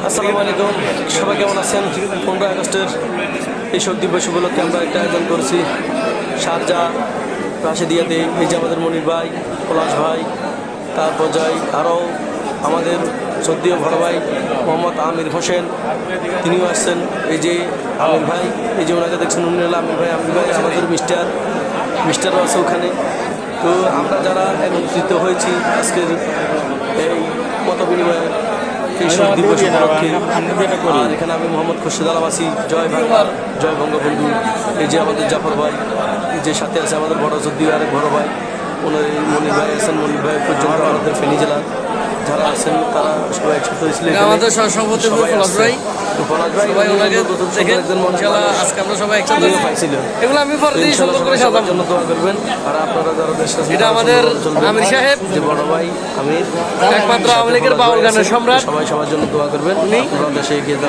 আসসালামু আলাইকুম, সবাই কেমন আছেন? 15 আগস্টের এই শোক দিবস উপলক্ষে আমরা একটা আয়োজন করছি শারজাহ রাশেদিয়াতে। এই যে আমাদের মনির ভাই, পলাশ ভাই, তারপর যাই আরও আমাদের সদ্যীয় বড় ভাই মোহাম্মদ আমির হোসেন, তিনিও আসছেন। এই যে আমির ভাই, এই যে ওনাকে দেখছেন, উনি হলো আমির ভাই। আমাদের মিস্টারও আছে ওখানে। তো আমরা যারা একত্রিত হয়েছি আজকের এই মত বিনিময়ে এই শোক দিবস উপলক্ষে, আর এখানে আমি মোহাম্মদ খুরশেদ আলম আছি। জয় বাংলা, জয় বঙ্গবন্ধু। এই যে আমাদের জাফর ভাই, এই যে সাথে আছে আমাদের বড় সদ্যীয় আরেক বড় ভাই, ওনার মনির ভাই আছেন। মনির ভাই পর্যন্ত আমাদের ফেনী জেলার যারা আছেন তারা সবাই একসাথে হয়েছিল। আমাদের সভাপতি পলাশ ভাই, সবাই ওনাকে দেখে আজকে আমরা সবাই একসাথে পাইছিল। এগুলো আমি পরে দিয়ে সুন্দর করে সাজাম জন্য দোয়া করবেন। আর আপনারা যারা দেশে এটা আমাদের আমির সাহেব, যে বড় ভাই আমির, একমাত্র আওয়ামী লীগের বাউল গানের সম্রাট। সবাই সবার জন্য দোয়া করবেন। আপনারা দেশে এগিয়ে যান।